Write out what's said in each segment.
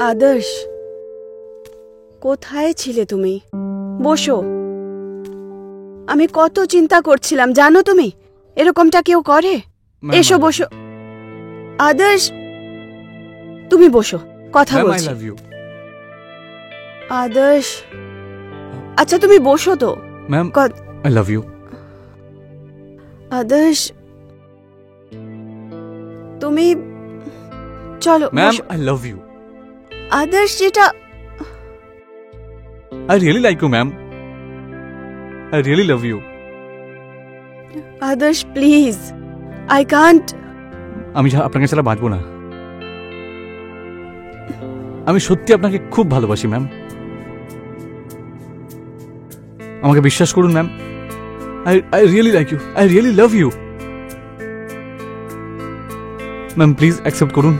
আদর্শ, কোথায় ছিলে তুমি? বসো। আমি কত চিন্তা করছিলাম জানো তুমি? এরকমটা কেউ করে? এসো বসো। আদর্শ, তুমি বসো, কথা বলছি। আদর্শ, আচ্ছা তুমি বসো তো। Ma'am, I love you. Adarsh, তুমি চলো। Ma'am, I love you. Adarsh, যেটা I really like you, ma'am. I really love you. আদর্শ প্লিজ, আই কান্ট। আমি আপনাকে ছাড়া বাঁচবো না। আমি সত্যি আপনাকে খুব ভালোবাসি ম্যাম। আমাকে বিশ্বাস করুন ma'am. I really like you. I really love you. Ma'am please accept করুন।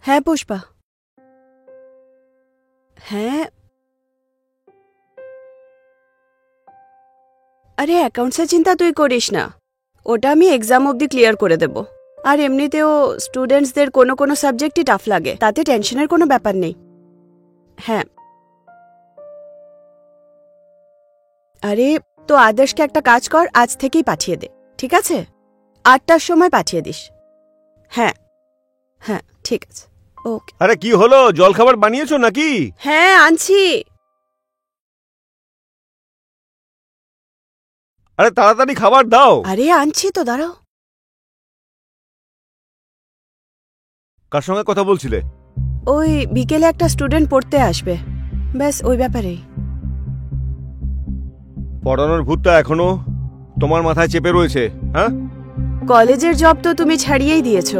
হ্যাঁ পুষ্পা, হ্যাঁ। আরে অ্যাকাউন্টসের চিন্তা তুই করিস না, ওটা আমি এক্সাম অবধি ক্লিয়ার করে দেব। আর এমনিতেও স্টুডেন্টসদের কোনো কোনো সাবজেক্টই টাফ লাগে, তাতে টেনশনের কোনো ব্যাপার নেই। হ্যাঁ, আরে তো আদর্শকে একটা কাজ কর, আজ থেকেই পাঠিয়ে দে, ঠিক আছে? ৮টার সময় পাঠিয়ে দিস। হ্যাঁ হ্যাঁ ঠিক আছে, ওকে। আরে কি হলো, জল খাবার বানিয়েছো নাকি? হ্যাঁ আনছি। আরে তাড়াতাড়ি খাবার দাও। আরে আনছি তো, দাঁড়াও। কার সঙ্গে কথা বলছিলে? ওই বিকেলে একটা স্টুডেন্ট পড়তে আসবে, ব্যাস ওই ব্যাপারেই। পড়ানোর ভূতটা এখনো তোমার মাথায় চেপে রয়েছে? হ্যাঁ, কলেজের জব তো তুমি ছাড়িয়েই দিয়েছো,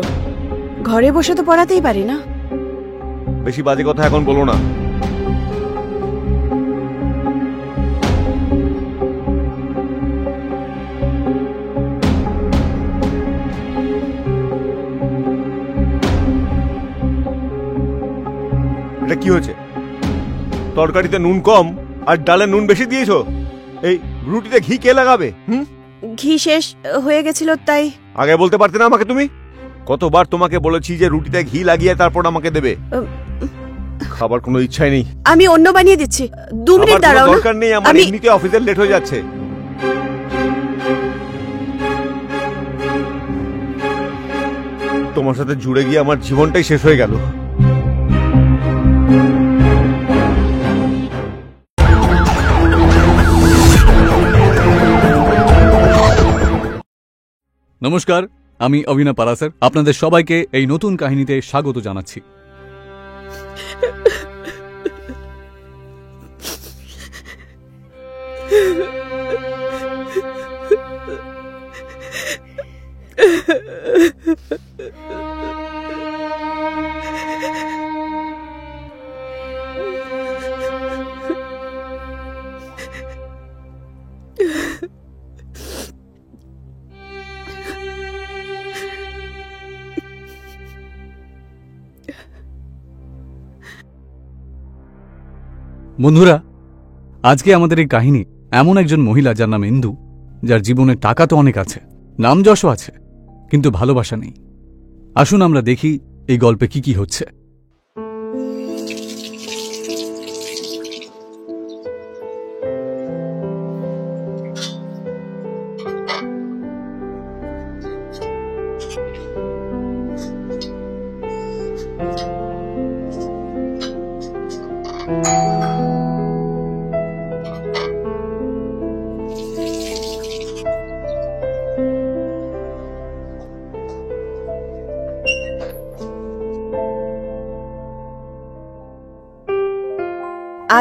ঘরে বসে তো পড়াতেই পারি না। বেশি বাজে কথা এখন বলো না। এটা কি হয়েছে? তরকারিতে নুন কম আর ডালে নুন বেশি দিয়েছো। এই রুটিতে ঘি কে লাগাবে? ঘি শেষ হয়ে গেছিল তাই। আগে বলতে পারতে না আমাকে তুমি? কতবার তোমাকে বলেছি যে রুটিতে ঘি লাগিয়ে তারপর আমাকে দেবে। খাবার কোনো ইচ্ছাই নেই। আমি অন্য বানিয়ে দিচ্ছি, 2 মিনিট দাঁড়াও না। দরকার নেই, আমার এমনিতে অফিসে লেট হয়ে যাচ্ছে। তোমার সাথে জুড়ে গিয়ে আমার জীবনটাই শেষ হয়ে গেল। নমস্কার, আমি অভিনব পারাসর, আপনাদের সবাইকে এই নতুন কাহিনীতে স্বাগত জানাচ্ছি। বন্ধুরা, আজকে আমাদের এই কাহিনী এমন একজন মহিলা যার নাম ইন্দু, যার জীবনে টাকা তো অনেক আছে, নাম যশও আছে, কিন্তু ভালোবাসা নেই। আসুন আমরা দেখি এই গল্পে কি কি হচ্ছে।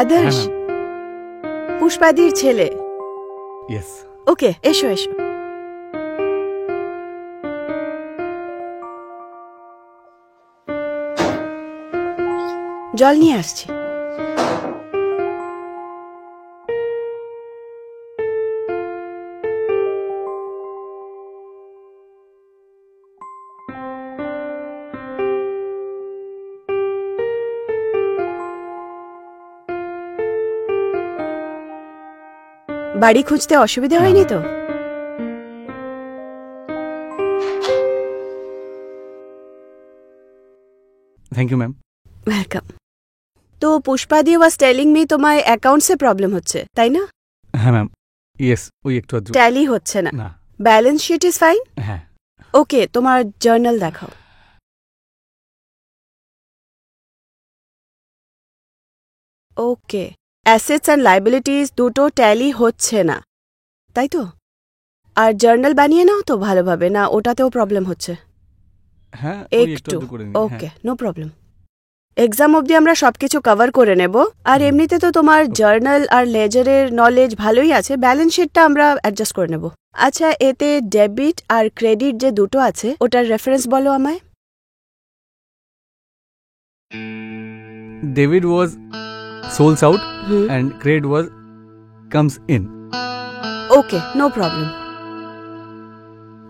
আদর্শ, পুষ্পাদির ছেলে। ইয়েস। ওকে, এসো এসো। জল নিয়ে আসছি। বাড়ি খুঁজতে অসুবিধা হয়নি তো? Thank you ma'am. ওয়েলকাম। তো পুষ্পাদি ওয়াজ টেলিং মি তোমায় অ্যাকাউন্টসে প্রবলেম হচ্ছে, তাই না? হ্যাঁ ম্যাম, ইয়েস, ওই একটু আধটু। ট্যালি হচ্ছে না। না। Balance sheet is fine? হ্যাঁ। ওকে, তোমার জার্নাল দেখাও। ওকে, অ্যাসেটস অ্যান্ড লাইবিলিটিস দুটো ট্যালি হচ্ছে না, তাই তো? আর জার্নাল বানিয়ে নাও তো ভালোভাবে, না ওটাতেও প্রবলেম হচ্ছে? হ্যাঁ, ওই একটু একটু। আধটু করে নিই। ওকে, নো প্রবলেম। এক্সাম অবধি আমরা সবকিছু কভার করে নেব। আর এমনিতে তো তোমার জার্নাল আর লেজারের নলেজ ভালোই আছে, ব্যালেন্স শিটটা আমরা অ্যাডজাস্ট করে নেব। আচ্ছা, এতে ডেবিট আর ক্রেডিট যে দুটো আছে ওটার রেফারেন্স বলো আমায়। ডেভিড was souls out and credit was comes in. Okay, no problem.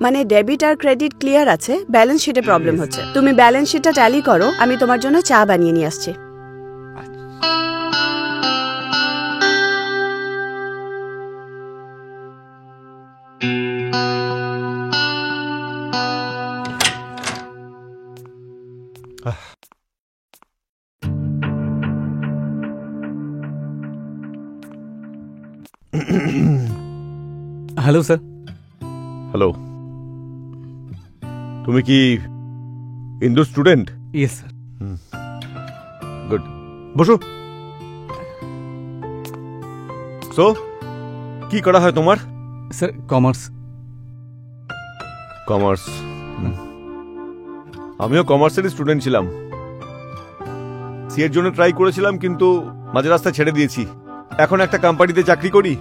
মানে ডেবিট আর ক্রেডিট ক্লিয়ার আছে, ব্যালেন্স শিটে প্রবলেম হচ্ছে। তুমি ব্যালেন্স শিটটা ট্যালি করো, আমি তোমার জন্য চা বানিয়ে নিয়ে আসছি। Hello sir. হ্যালো, তুমি কি ইন্দু স্টুডেন্ট? Yes sir. গুড, বসো। সো কি করা হয় তোমার? Sir, commerce. কমার্স? আমিও কমার্সের স্টুডেন্ট ছিলাম। সিএর জন্য ট্রাই করেছিলাম, কিন্তু মাঝে রাস্তা ছেড়ে দিয়েছি। এখন একটা কোম্পানিতে চাকরি করি,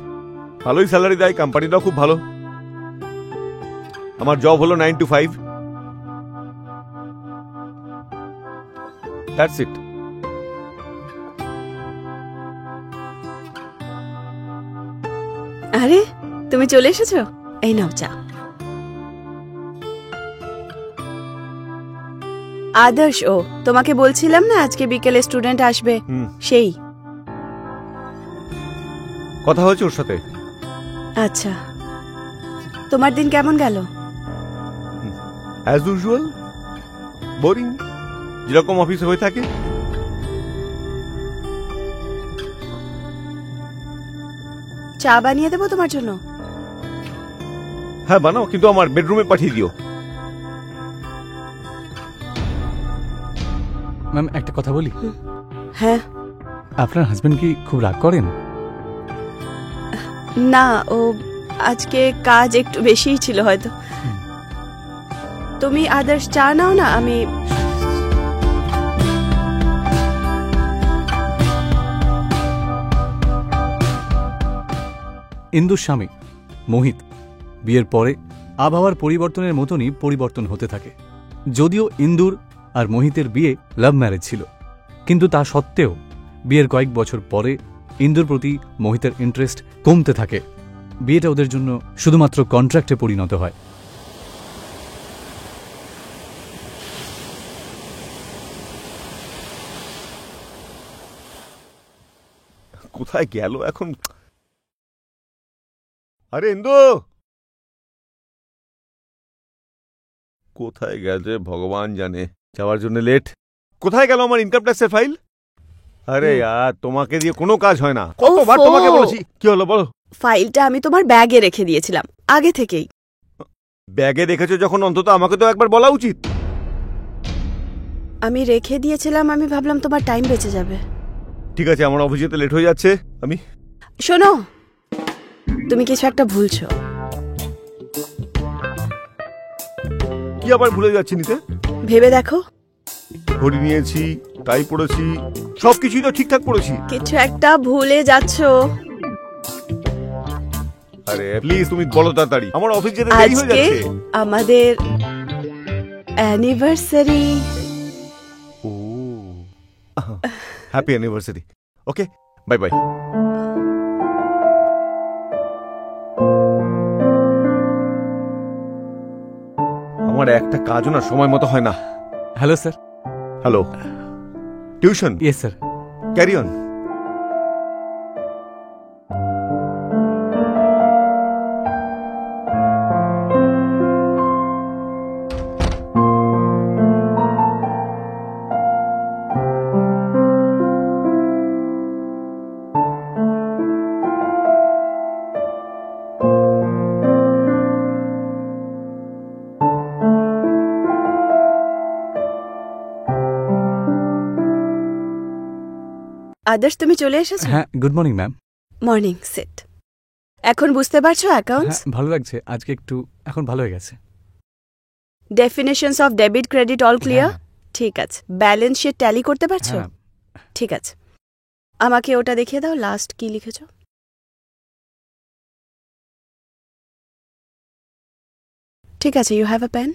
ভালোই স্যালারি দেয়, কোম্পানিটাও খুব ভালো। আমার জব হলো 9 to 5। That's it. আরে, তুমি চলে এসেছো? এই নাও চা। আদর্শ, ও তোমাকে বলছিলাম না আজকে বিকেলে স্টুডেন্ট আসবে, সেই কথা হয়েছে ওর সাথে। আচ্ছা, তোমার দিন কেমন গেল? অ্যাজ ইউজুয়াল, বোরিং, যেরকম অফিসে হয়ে থাকে। চা বানিয়ে দেবো তোমার জন্য? হ্যাঁ বানাও, কিন্তু আমার বেডরুমে পাঠিয়ে দিও। ম্যাম, একটা কথা বলি? হ্যাঁ। আপনার হাজবেন্ড কি খুব রাগ করেন? না, ও আজকে কাজ একটু বেশিই ছিল হয়তো। তুমি আদর্শ চা নাও না, আমি ইন্দুর স্বামী মোহিত বিয়ের পরে আবহাওয়ার পরিবর্তনের মতনই পরিবর্তন হতে থাকে। যদিও ইন্দুর আর মোহিতের বিয়ে লাভ ম্যারেজ ছিল, কিন্তু তা সত্ত্বেও বিয়ের কয়েক বছর পরে ইন্দুর প্রতি মোহিতের ইন্টারেস্ট কমতে থাকে। বিয়েটা ওদের জন্য শুধুমাত্র কন্ট্রাক্টে পরিণত হয়। কোথায় গেল এখন? আরে ইন্দু, কোথায় গেছে ভগবান জানে। যাওয়ার জন্য লেট। কোথায় গেল আমার ইনকাম ট্যাক্সের ফাইল? আরে यार, তোমাকে দিয়ে কোনো কাজ হয় না। কতবার ওফো। তোমাকে বলেছি। কি হলো বলো? ফাইলটা আমি তোমার ব্যাগে রেখে দিয়েছিলাম আগে থেকেই। ব্যাগে রেখেছো যখন, অন্তত আমাকে তো একবার বলা উচিত। আমি রেখে দিয়েছিলাম, আমি ভাবলাম তোমার টাইম বেঁচে যাবে। ঠিক আছে, আমার অফিস যেতে লেট হয়ে যাচ্ছে। আমি শোনো, তুমি কিছু একটা ভুলছো। কি আবার ভুলে যাচ্ছি নিতে? ভেবে দেখো, ঘড়ি নিয়েছি, টাই পড়েছি, সবকিছুই তো ঠিকঠাক পড়েছি। কিছু একটা ভুলে যাচ্ছো। আরে প্লিজ তুমি বলো তাড়াতাড়ি, আমার অফিস যেতে দেরি হয়ে আজকে যাচ্ছে। আমাদের অ্যানিভার্সারি। ও, happy anniversary. Okay, bye bye. আমার একটা কাজও না সময় মতো হয় না। Hello sir. Hello, tuition? Yes sir. Carry on. Adarsh, তুমি চলে এসেছো? হ্যাঁ, good morning ma'am. Morning, sit. এখন বুঝতে পারছো অ্যাকাউন্টস? হ্যাঁ, ভালো লাগছে আজকে একটু, এখন ভালো হয়ে গেছে। Definitions of debit credit all clear? ঠিক আছে। ব্যালেন্স শিট ট্যালি করতে পারছো? হ্যাঁ। ঠিক আছে, আমাকে ওটা দেখিয়ে দাও। লাস্ট কি লিখেছো? ঠিক আছে, you have a pen?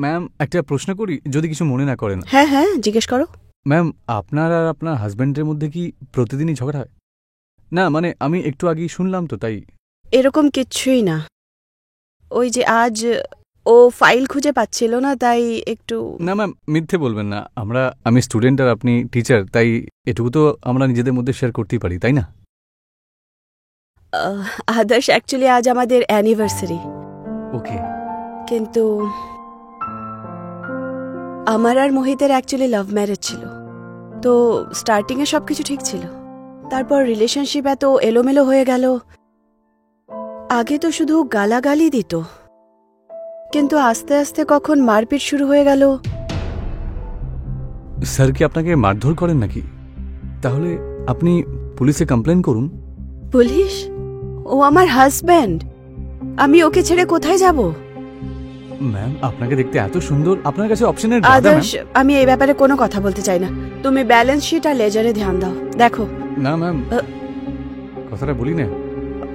Ma'am, একটা প্রশ্ন করি, যদি কিছু মনে না করেন। হ্যাঁ হ্যাঁ, জিজ্ঞেস করো। ম্যাম, আপনার আর আপনার হাজব্যান্ডের মধ্যে কি প্রতিদিনই ঝগড়া হয়? না মানে আমি একটু আগেই শুনলাম তো, তাই। এরকম কিচ্ছুই না। ওই যে আজ ও ফাইল খুঁজে পাচ্ছিল না, তাই একটু। না ম্যাম, মিথ্যে বলবেন না। আমি স্টুডেন্ট আর আপনি টিচার, তাই এটুকু তো আমরা নিজেদের মধ্যে শেয়ার করতেই পারি, তাই না? আদর্শ, অ্যাকচুয়ালি আজ আমাদের অ্যানিভার্সারি, ওকে। কিন্তু আমার আর মোহিতের অ্যাকচুয়ালি লাভ ম্যারেজ ছিল। তো স্টার্টিংয়ে সবকিছু ঠিক ছিল, তারপর রিলেশনশিপ এত এলোমেলো হয়ে গেল। আগে তো শুধু গালাগালি দিত, কিন্তু আস্তে আস্তে কখন মারপিট শুরু হয়ে গেল। স্যার কি আপনাকে মারধর করেন নাকি? তাহলে আপনি পুলিশে কমপ্লেন করুন। পুলিশ? ও আমার হাজব্যান্ড, আমি ওকে ছেড়ে কোথায় যাব? ম্যাম, আপনাকে দেখতে এত সুন্দর, আপনার কাছে অপশনের গাদা, আদর্শ, ম্যাম। আমি এই ব্যাপারে কোনো কথা বলতে চাই না। তুমি ব্যালেন্স শিট আর লেজারে ধ্যান দাও, দেখো। না ম্যাম, কথাটা বলি না,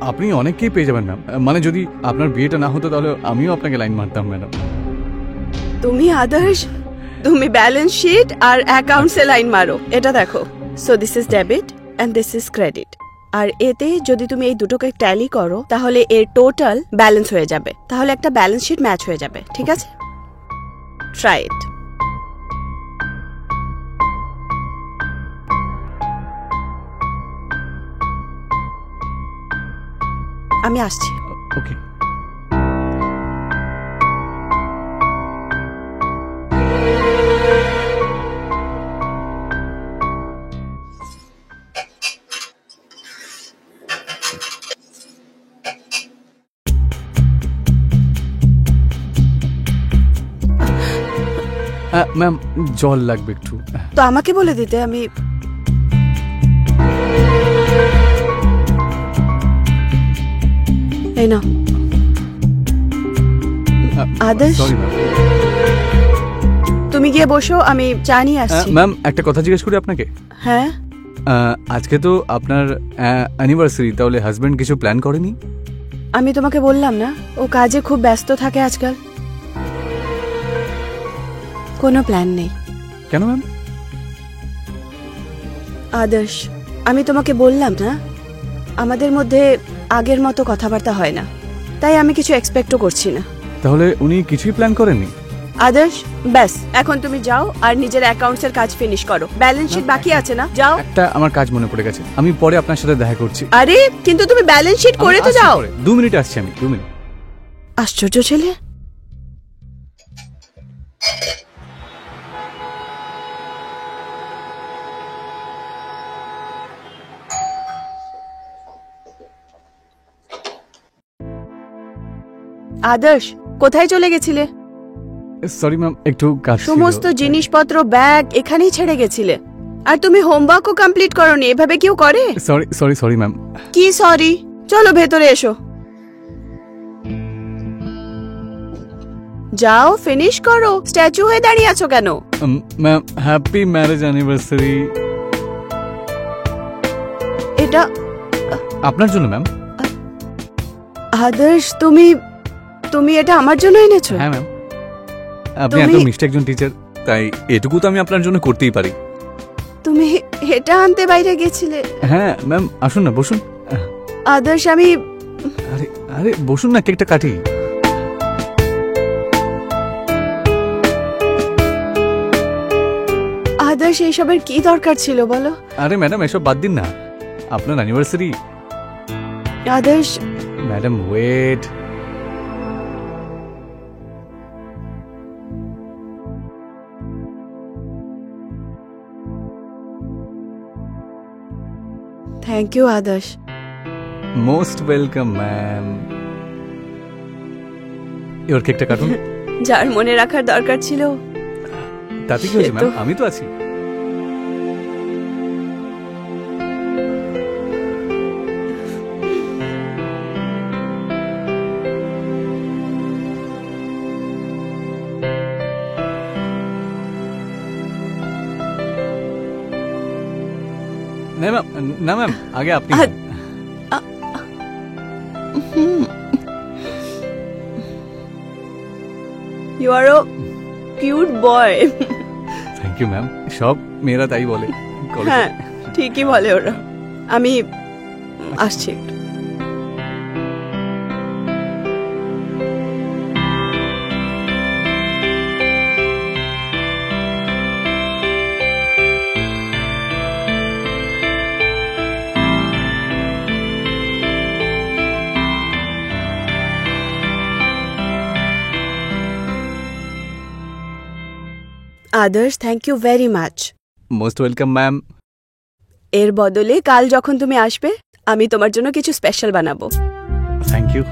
আপনি অনেককেই পেয়ে যাবেন ম্যাম। মানে যদি আপনার বিয়েটা না হতো তাহলে আমিও আপনাকে লাইন মারতাম ম্যাডাম। তুমি আদর্শ, তুমি ব্যালেন্স শিট আর অ্যাকাউন্টসে লাইন মারো। এটা দেখো, so this is debit and this is credit. আর এতে যদি তুমি এই দুটোকে ট্যালি করো, তাহলে এর টোটাল ব্যালেন্স হয়ে যাবে। তাহলে একটা ব্যালেন্স শিট ম্যাচ হয়ে যাবে, ঠিক আছে? Try it. আমি আসছি। ওকে। ম্যাম, জল লাগবে একটু। তো আমাকে বলে দিতে, আমি। এই না আদর্শ, সরি ম্যাম। তুমি গিয়ে বসো, আমি চা নিয়ে আসছি। ম্যাম, একটা কথা জিজ্ঞেস করি আপনাকে। হ্যাঁ, আজকে তো আপনার অ্যানিভার্সারি, তাহলে হাজবেন্ড কিছু প্ল্যান করেনি? আমি তোমাকে বললাম না, ও কাজে খুব ব্যস্ত থাকে আজকাল। কোনো প্ল্যান নেই। কেন ম্যাম? আদর্শ, আমি তোমাকে বললাম না, আমাদের মধ্যে আগের মতো কথাবার্তা হয় না, তাই আমি কিছু এক্সপেক্টও করছি না। তাহলে উনি কিছুই প্ল্যান করেননি? আদর্শ, ব্যাস এখন তুমি যাও আর নিজের অ্যাকাউন্টস এর কাজ ফিনিশ করো। ব্যালেন্স শিট বাকি আছে না, যাও। একটা আমার কাজ মনে পড়ে গেছে, আমি পরে আপনার সাথে দেখা করছি। আরে কিন্তু তুমি ব্যালেন্স শিট করে তো যাও। 2 মিনিট আসছি আমি, 2 মিনিট। আশ্চর্য ছেলে। আদর্শ, কোথায় চলে গেছিলে? সরি ম্যাম, একটু কাজ ছিল। সমস্ত জিনিসপত্র ব্যাগ এখানেই ছেড়ে গেছিলে, আর তুমি হোমওয়ার্কও কমপ্লিট করোনি। এভাবে কেউ করে? Sorry sorry sorry ma'am. কি সরি? চলো ভেতরে এসো, যাও ফিনিশ করো। স্ট্যাচু হয়ে দাঁড়িয়ে আছো কেন? Ma'am, happy marriage anniversary. এটা আপনার জন্য ম্যাম। আদর্শ, তুমি এটা আমার জন্য এনেছো? হ্যাঁ ম্যাম, আপনি এত মিষ্টি একজন টিচার, তাই এটুকু তো আমি আপনার জন্য করতেই পারি। তুমি এটা আনতে বাইরে গেছিলে? হ্যাঁ ম্যাম, আসুন না, বসুন। আদর্শ, আমি আরে আরে বসুন না, কেকটা কাটি। আদর্শ, এইসবের কি দরকার ছিল বলো? আরে ম্যাডাম, এসব বাদ দিন না, আপনার অ্যানিভার্সারি। আদর্শ, ম্যাডাম ওয়েট। থ্যাংক ইউ আদর্শ। Most welcome ma'am. এবার কেকটা কাটুন। যার মনে রাখার দরকার ছিল। তাতে কি হয়েছে ম্যাম, আমি তো আছি। না ম্যাম, না ম্যাম, আগে আপনি। You are a cute boy. Thank you ma'am, সব মেয়েরা তাই বলে। হ্যাঁ, ঠিকই বলে ওরা। আমি আসছি। Adarsh, thank you very much. Most welcome ma'am. এর বদলে কাল যখন তুমি আসবে, আমি তোমার জন্য কিছু স্পেশাল বানাবো। Thank you.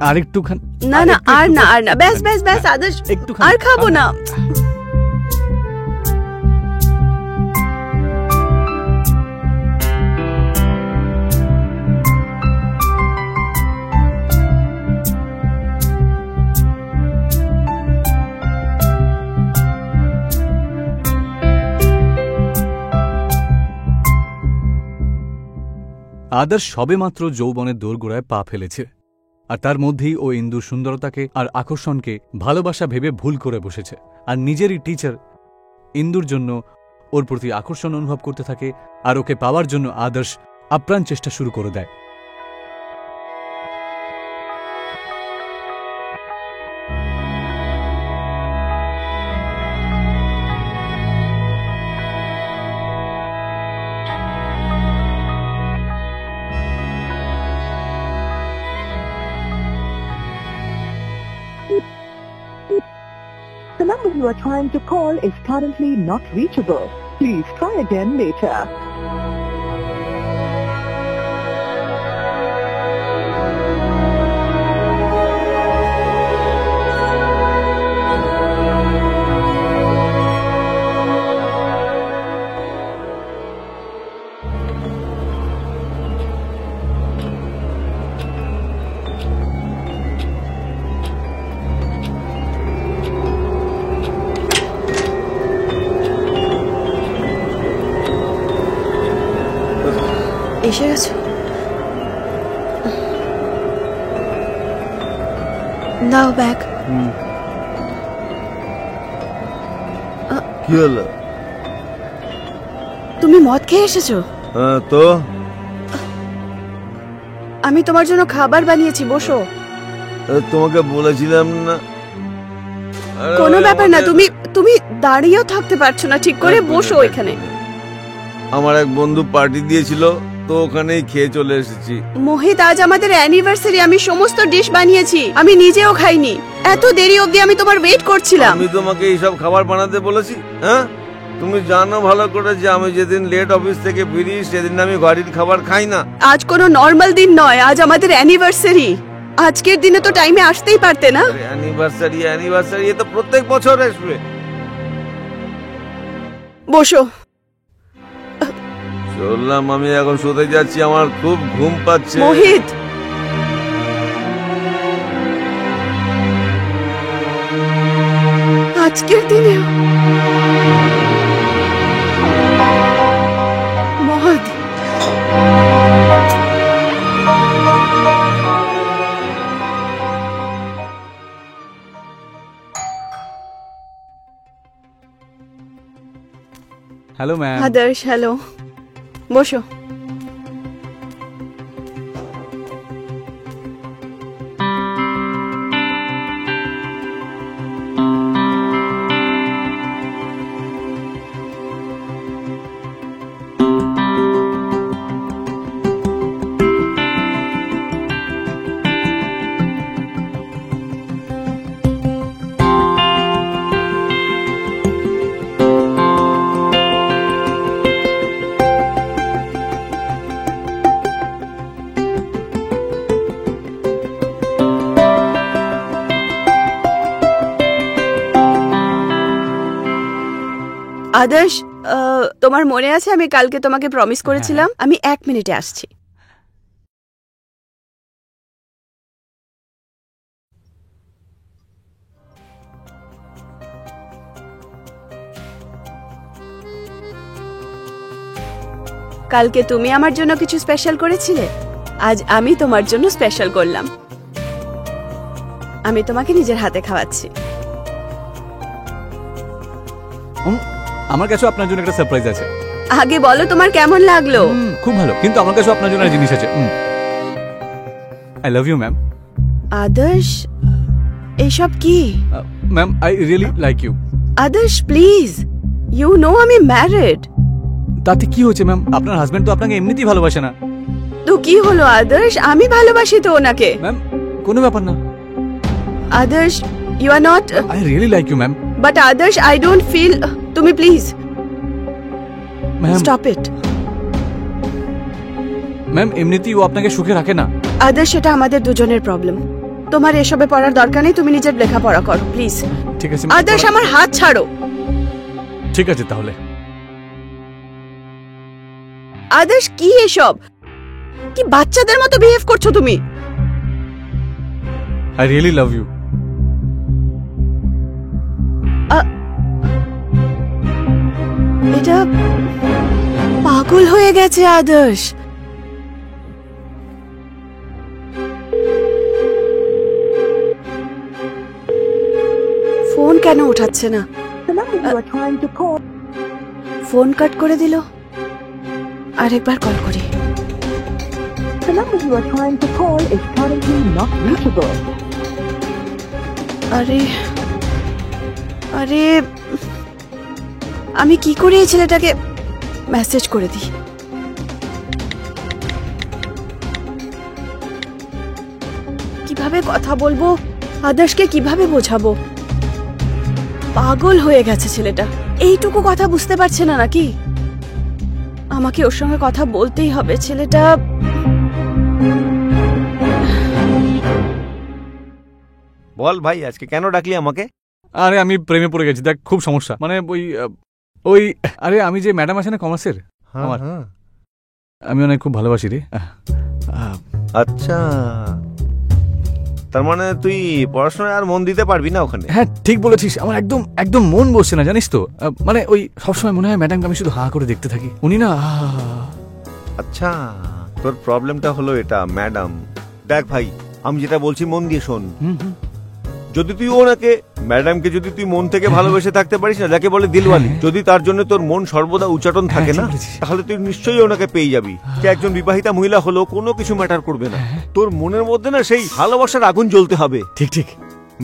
আর একটু খান। না না, আর না, আর না, ব্যাস ব্যাস ব্যাস আদর্শ, একটু আর খাবো না। আদর্শ সবেমাত্র যৌবনের দোরগোড়ায় পা ফেলেছে, আর তার মধ্যেই ও ইন্দুর সুন্দরতাকে আর আকর্ষণকে ভালোবাসা ভেবে ভুল করে বসেছে। আর নিজেরই টিচার ইন্দুর জন্য ওর প্রতি আকর্ষণ অনুভব করতে থাকে, আর ওকে পাওয়ার জন্য আদর্শ আপ্রাণ চেষ্টা শুরু করে দেয়। The number you are trying to call is currently not reachable. Please try again later. এসে গেছো? দাও ব্যাগ। কি হলো? তুমি মদ খেয়ে এসেছো? তো আমি তোমার জন্য খাবার বানিয়েছি, বসো। তোমাকে বলেছিলাম না। কোনো ব্যাপার না, তুমি তুমি দাঁড়িয়েও থাকতে পারছো না ঠিক করে, বসো এখানে। আমার এক বন্ধু পার্টি দিয়েছিল, তো ওখানেই খেয়ে চলে এসেছি। মোহিত, আজ আমাদের অ্যানিভার্সারি, আমি সমস্ত ডিশ বানিয়েছি, আমি নিজেও খাইনি। এত দেরি অবধি আমি তোমার ওয়েট করছিলাম। আমি তোমাকে এইসব খাবার বানাতে বলেছি? হ্যাঁ, তুমি জানো ভালো করে যে আমি যেদিন লেট অফিস থেকে ফিরি সেদিন আমি বাড়ির খাবার খাই না। আজ কোনো নর্মাল দিন নয়, আজ আমাদের অ্যানিভার্সারি। আজকের দিনে তো টাইমে আসতেই পারতে না। অ্যানিভার্সারি অ্যানিভার্সারি এ তো প্রত্যেক বছর আসবে। বসো। চললাম, আমি এখন শুতে যাচ্ছি, আমার খুব ঘুম পাচ্ছে। মোহিত, আজকের দিনে মহৎ। Hello ma'am. আদর্শ, হ্যালো, বসো। আদর্শ, তোমার মনে আছে আমি কালকে তোমাকে প্রমিস করেছিলাম? আমি 1 মিনিটে আসছি। কালকে তুমি আমার জন্য কিছু স্পেশাল করেছিলে, আজ আমি তোমার জন্য স্পেশাল করলাম। আমি তোমাকে নিজের হাতে খাওয়াচ্ছি। আমার কাছে আপনার জন্য একটা সারপ্রাইজ আছে। আগে বলো তোমার কেমন লাগলো? খুব ভালো, কিন্তু আমার কাছে আপনার জন্য একটা জিনিস আছে। I love you ma'am. Adarsh, এসব কি? Ma'am, I really like you. Adarsh please, you know আমি ম্যারিড। তাতে কি হয়েছে ম্যাম? আপনার হাজবেন্ড তো আপনাকে এমনিতেই ভালোবাসে না। তো কি হলো আদর্শ, আমি ভালোবাসি তো ওনাকে। ম্যাম, কোনো ব্যাপার না। Adarsh, you are not. I really like you ma'am. But Adarsh, I don't feel. তুমি please ma'am, stop it. Ma'am, এমনিতেই ও আপনাকে সুখে রাখে না। আদর্শ, সেটা আমাদের দুজনের প্রবলেম। তোমার এসবে পড়ার দরকার নেই, তুমি নিজের লেখাপড়া করো প্লিজ। ঠিক আছে আদর্শ, আমার হাত ছাড়ো। ঠিক আছে তাহলে। আদর্শ, কি এসব? কি বাচ্চাদের মতো বিহেভ করছো তুমি? I really love you. এটা পাগল হয়ে গেছে আদর্শ। ফোন কেন উঠাচ্ছে না? The number you are trying to call. Phone cut করে দিল। আরেকবার কল করি। The number you are trying to call is currently not reachable. আরে আরে, আমি কি করে এই ছেলেটাকে মেসেজ করে দিই? কিভাবে কথা বলবো, আদর্শকে কিভাবে বোঝাবো? পাগল হয়ে গেছে ছেলেটা, এইটুকু কথা বুঝতে পারছে না নাকি? আমাকে ওর সঙ্গে কথা বলতেই হবে। ছেলেটা বল ভাই, আজকে কেন ডাকলি আমাকে? আরে আমি প্রেমে পড়ে গেছি, দেখ খুব সমস্যা। মানে ওই আরে আমি যে ম্যাডাম আছে না কমার্সের, আমার আমি অনেক খুব ভালোবাসি রে। আচ্ছা, তার মানে তুই পড়াশোনায় আর মন দিতে পারবি না ওখানে? হ্যাঁ ঠিক বলেছিস, আমার একদম একদম মন বসছে না জানিস তো। মানে ওই সবসময় মনে হয় ম্যাডামকে আমি শুধু হা করে দেখতে থাকি, উনি না। আচ্ছা তোর প্রবলেমটা হলো এটা ম্যাডাম। দেখ ভাই, আমি যেটা বলছি মন দিয়ে শোন। যদি তুই ওনাকে ম্যাডামকে যদি তুই মন থেকে ভালোবেসে থাকতে পারিস না, যাকে বলে দিলওয়ালি, যদি তার জন্য তোর মন সর্বদা উচ্চাটন থাকে না, তাহলে তুই নিশ্চয়ই ওনাকে পেয়ে যাবি। যে একজন বিবাহিতা মহিলা হলো কোনো কিছু ম্যাটার করবে না, তোর মনের মধ্যে না সেই ভালোবাসার আগুন জ্বলতে হবে ঠিক ঠিক।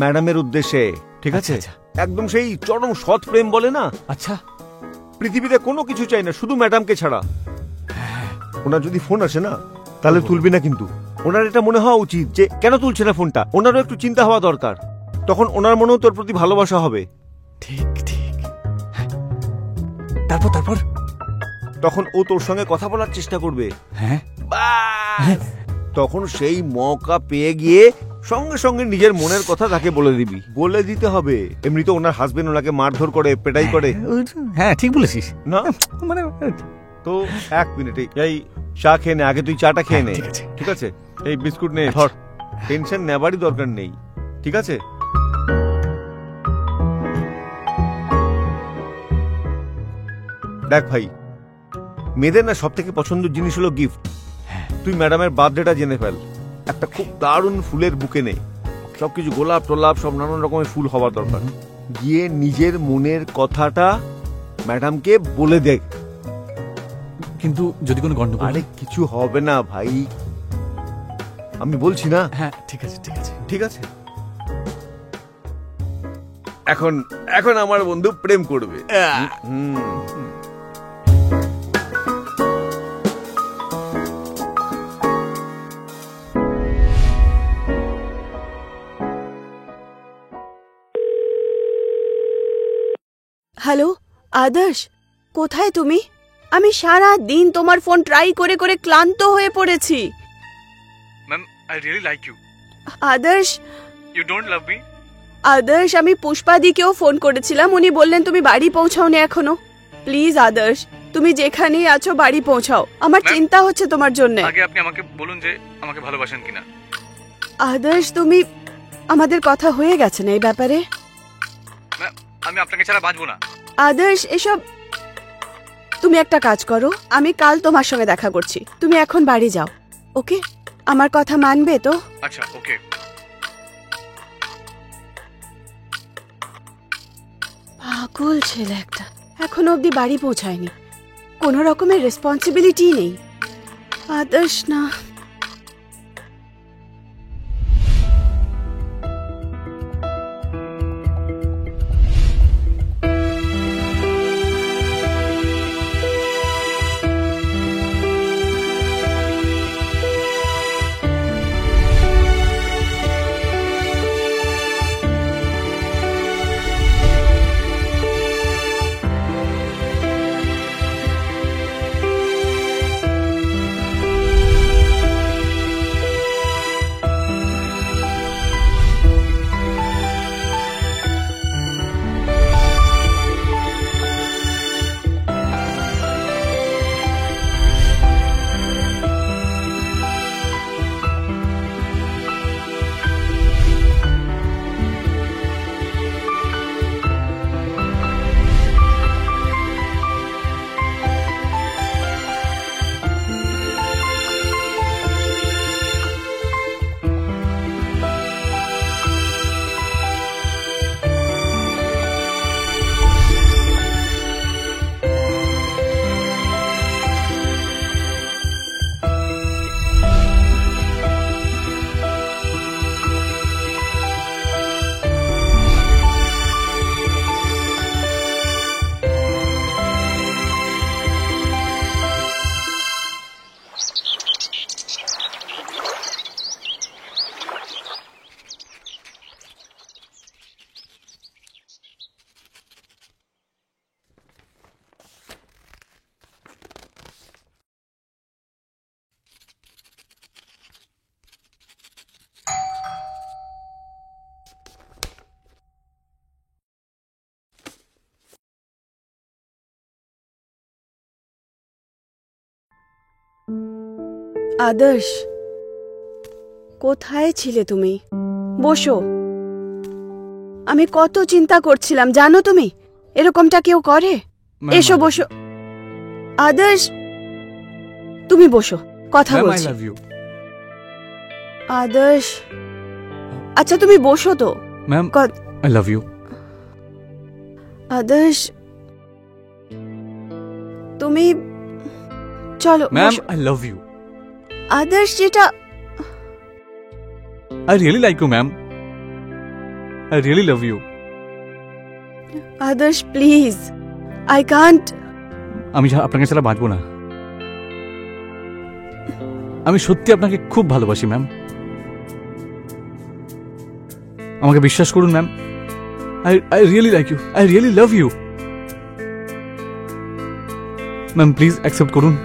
ম্যাডামের উদ্দেশ্যে, ঠিক আছে? আচ্ছা। একদম সেই চরম সৎ প্রেম বলে না, আচ্ছা, পৃথিবীতে কোনো কিছু চাই না শুধু ম্যাডামকে ছাড়া। ওনার যদি ফোন আসে না, তাহলে তুলবি না কিন্তু। ওনার এটা মনে হওয়া উচিত যে কেন তুলছে না ফোনটা, ওনারও একটু চিন্তা হওয়া দরকার। তখন ওনার মনেও তোর প্রতি ভালোবাসা হবে। ঠিক ঠিক। তারপর তারপর তখন ও তোর সঙ্গে কথা বলার চেষ্টা করবে। হ্যাঁ, ব্যাস! তখন সেই মৌকা পেয়ে গিয়ে সঙ্গে সঙ্গে নিজের মনের কথা তাকে বলে দিবি। বলে দিতে হবে। এমনি তো ওনার হাজবেন্ড ওনাকে মারধর করে, পেটাই করে হ্যাঁ ঠিক বলেছিস। না। মানে তো 1 মিনিট, এই চা খেয়ে নে। আগে তুই চাটা খেয়ে নে, ঠিক আছে। ঠিক আছে? এই বিস্কুট নে, ধর। টেনশন নেবারই দরকার নেই, ঠিক আছে? দেখ ভাই, মেয়েদের না সব থেকে পছন্দের জিনিস হলো গিফট। তুই ম্যাডামের বার্থডেটা জেনে ফেল। একটা খুব দারুণ ফুলের বুকে নে, সবকিছু গোলাপ টোলাপ সব নানান রকমের ফুল হওয়ার দরকার। গিয়ে নিজের মনের কথাটা ম্যাডামকে বলে দেখ। কিন্তু যদি কোনো গন্ডগোল। আরে কিছু হবে না ভাই, আমি বলছি না। হ্যাঁ ঠিক আছে ঠিক আছে। ঠিক আছে? এখন এখন আমার বন্ধু প্রেম করবে। হুম। হ্যালো আদর্শ, কোথায় তুমি? আমি সারা দিন তোমার ফোন ট্রাই করে করে ক্লান্ত হয়ে পড়েছি। Ma'am, I really like you. Adarsh, you don't love me? Adarsh, আমি পুষ্পাদিকেও ফোন করেছিলাম, উনি বললেন তুমি বাড়ি পৌঁছাওনি এখনো। প্লিজ আদর্শ, তুমি যেখানেই আছো বাড়ি পৌঁছাও, আমার চিন্তা হচ্ছে তোমার জন্য। আগে আপনি আমাকে বলুন যে আমাকে ভালোবাসেন কিনা। আদর্শ, তুমি, আমাদের কথা হয়ে গেছে না এই ব্যাপারে? ম্যাম, আমি আপনাকে ছাড়া বাঁচবো না। আদর্শ, এসব, তুমি একটা কাজ করো, আমি কাল তোমার সঙ্গে দেখা করছি, তুমি এখন বাড়ি যাও, ওকে? আমার কথা মানবে তো? আচ্ছা ওকে। পাগল ছেলে একটা, এখনো অবধি বাড়ি পৌঁছায়নি, কোনো রকমের রেসপন্সিবিলিটি নেই। আদর্শ না, আদর্শ, কোথায় ছিলে তুমি? বসো, আমি কত চিন্তা করছিলাম জানো তুমি? এরকমটা কেউ করে? এসো বসো। আদর্শ, তুমি বসো, কথা ম্যাম আই বলছি। Love you. আদর্শ, আচ্ছা তুমি বসো তো। ম্যাম ক- আই লাভ ইউ। আদর্শ, তুমি চলো ম্যাম বসো। I love you. আদর্শ, যেটা I really like you ma'am. I really love you. Adarsh please, I can't. আমি আপনাকে ছাড়া বাঁচবো না। আমি সত্যি আপনাকে খুব ভালোবাসি ম্যাম। আমাকে বিশ্বাস করুন ma'am. I really like you. I really love you. Ma'am please accept করুন।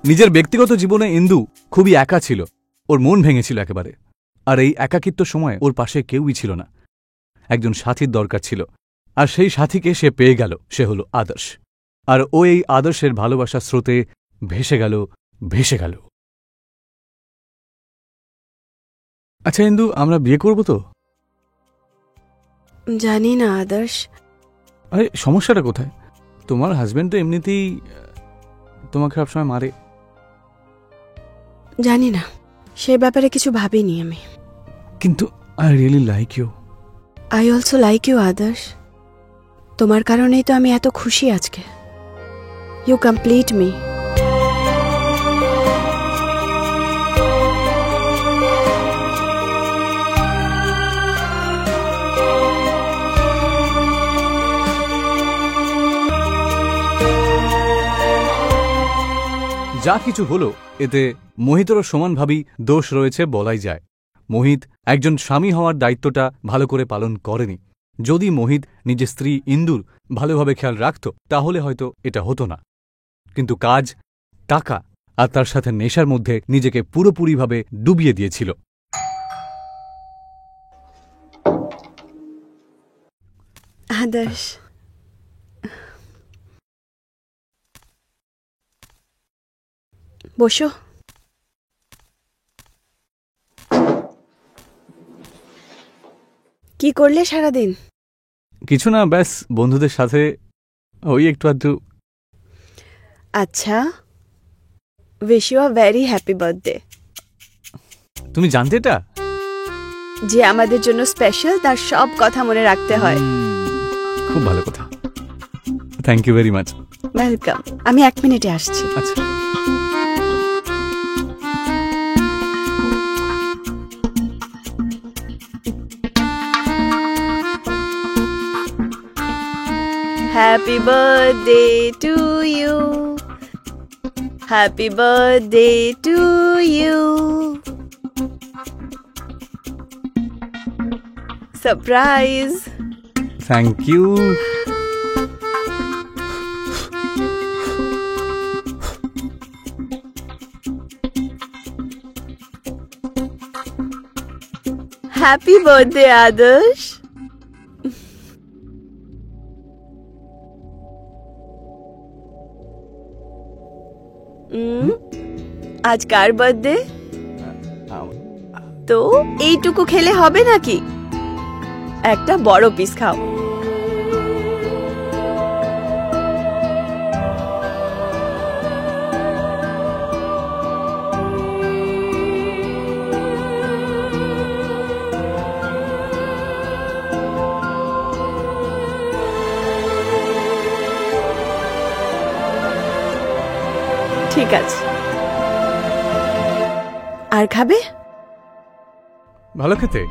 নিজের ব্যক্তিগত জীবনে ইন্দু খুবই একা ছিল। ওর মন ভেঙেছিল একেবারে। আর এই একাকিত্ব সময়ে ওর পাশে কেউই ছিল না। একজন সাথীর দরকার ছিল। আর সেই সাথীকে সে পেয়ে গেল। সে হলো আদর্শ। আর ও এই আদর্শের ভালোবাসার স্রোতে ভেসে গেল, ভেসে গেল। আচ্ছা ইন্দু, আমরা বিয়ে করব তো? জানি না আদর্শ। আরে সমস্যাটা কোথায়? তোমার হাজবেন্ড তো এমনিতেই তোমাকে সবসময় মারে। জানি না, সে ব্যাপারে কিছু ভাবিনি আমি। কিন্তু I really like you. I also like you Adarsh. তোমার কারণেই তো আমি এত খুশি আজকে। You complete me. যা কিছু হলো এতে মোহিতেরও সমানভাবেই দোষ রয়েছে বলাই যায়। মোহিত একজন স্বামী হওয়ার দায়িত্বটা ভালো করে পালন করেনি। যদি মোহিত নিজের স্ত্রী ইন্দুর ভালোভাবে খেয়াল রাখত তাহলে হয়তো এটা হতো না। কিন্তু কাজ, টাকা আর তার সাথে নেশার মধ্যে নিজেকে পুরোপুরিভাবে ডুবিয়ে দিয়েছিল। আদর্শ, বসো। কি করলে সারাদিন? কিছু না, ব্যাস বন্ধুদের সাথে ওই একটু আধটু। আচ্ছা, wish you a very happy birthday. তুমি জানতে এটা? যে আমাদের জন্য স্পেশাল তার সব কথা মনে রাখতে হয়। খুব ভালো কথা। Thank you very much. Welcome. আমি 1 মিনিটে আসছি। আচ্ছা। Happy birthday to you, happy birthday to you. Surprise. Thank you. Happy birthday Adarsh. আজ কার বার্থডে? তো এইটুকু খেলে হবে নাকি? একটা বড় পিস খাও। ঠিক আছে। আর খাবে? ভালো খেতে।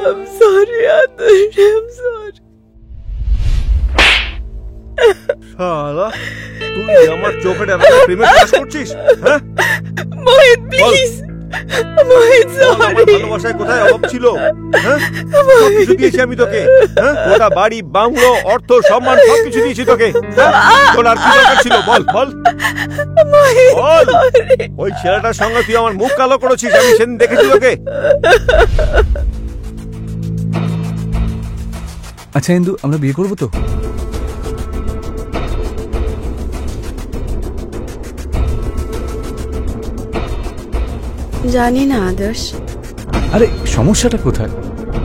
I'm sorry, Adarsh. I'm sorry. শালা তুই আমার চোখে প্রেমের কাজ করছিস? হ্যাঁ মোহিত, প্লিজ। মোহিত, আমার সরি। ভালোবাসায় কোথায় অভাব ছিল? হ্যাঁ সবকিছু দিয়েছি আমি তোকে। হ্যাঁ গোটা বাড়ি, বাংলো, অর্থ, সম্মান সবকিছু দিয়েছি তোকে। হ্যাঁ? তোর আর কি দরকার ছিল বল বল মোহিত, বল। sorry। ওই ছেলেটার সঙ্গে তুই আমার মুখ কালো করেছিস, আমি সেদিন দেখেছি তোকে। আচ্ছা ইন্দু, আমরা বিয়ে করবো তো? জানি না আদর্শ। আরে সমস্যাটা কোথায়?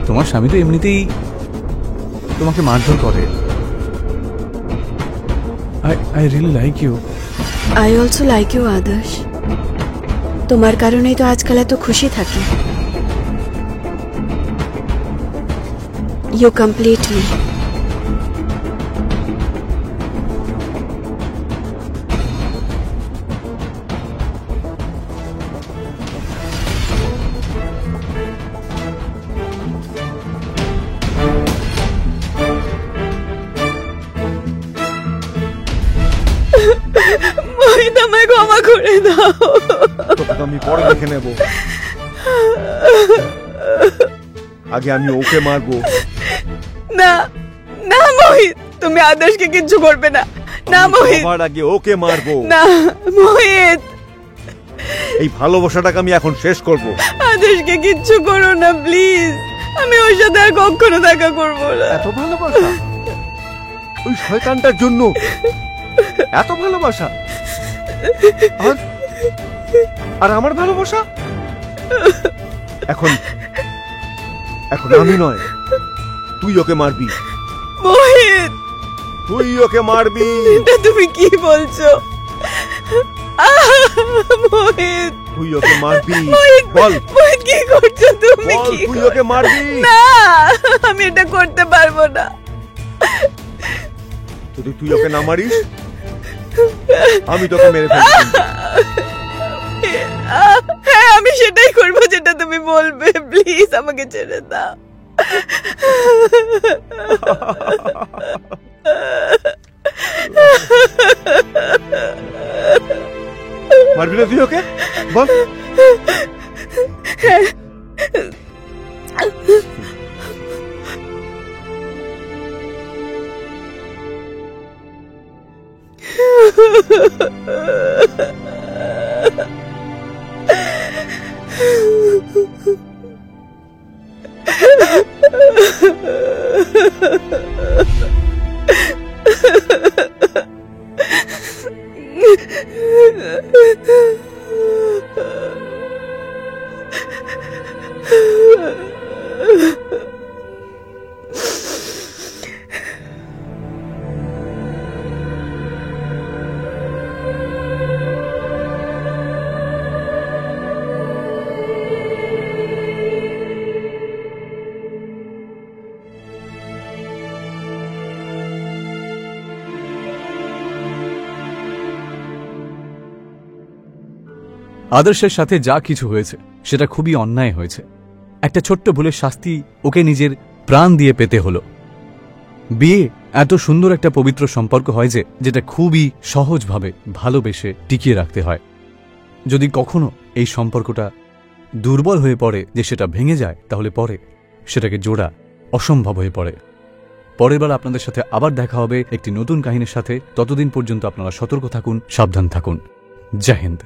তোমার স্বামী তো এমনিতেই তোমাকে মারধর করে। I really like you. I also like you Adarsh. তোমার কারণেই তো আজকাল এত খুশি থাকি। You complete me. মোহিত, আমায় ক্ষমা করে দাও। তোকে তো আমি পরে দেখে নেব, আগে আমি ওকে মারবো। না না মোহিত, তুমি আদর্শকে কিচ্ছু করবে না। না আমি মোহিত, সবার আগে ওকে মারবো। না মোহিত, এই ভালোবাসাটাকে আমি এখন শেষ করব। আদর্শকে কিচ্ছু করো না প্লিজ। আমি ওর সাথে আর কখনো দেখা করবো না। এত ভালোবাসা ওই শয়তানটার জন্য? এত ভালোবাসা? আর আমার ভালোবাসা এখন এখন আমি নয়, তুই ওকে মারবি। মোহিত, তুই ওকে মারবি। এটা তুমি কি বলছো? মোহিত, তুই ওকে মারবি। মোহিত, বল মোহিত, কি করছো তুমি? বল কি তুই ওকে মারবি। না, আমি এটা করতে পারবো না। যদি তুই ওকে না মারিস আমি তোকে মেরে ফেলবো। হ্যাঁ, আমি সেটাই করবো যেটা তুমি বলবে। প্লিজ আমাকে ছেড়ে দাও। মারবি না তুই ওকে? বল। আদর্শের সাথে যা কিছু হয়েছে সেটা খুবই অন্যায় হয়েছে। একটা ছোট্ট ভুলের শাস্তি ওকে নিজের প্রাণ দিয়ে পেতে হলো। বিয়ে এত সুন্দর একটা পবিত্র সম্পর্ক হয় যেটা খুবই সহজভাবে ভালোবেসে টিকিয়ে রাখতে হয়। যদি কখনো এই সম্পর্কটা দুর্বল হয়ে পড়ে, যে সেটা ভেঙে যায়, তাহলে পরে সেটাকে জোড়া অসম্ভব হয়ে পড়ে। পরের বার আপনাদের সাথে আবার দেখা হবে একটি নতুন কাহিনীর সাথে। ততদিন পর্যন্ত আপনারা সতর্ক থাকুন, সাবধান থাকুন। জয় হিন্দ।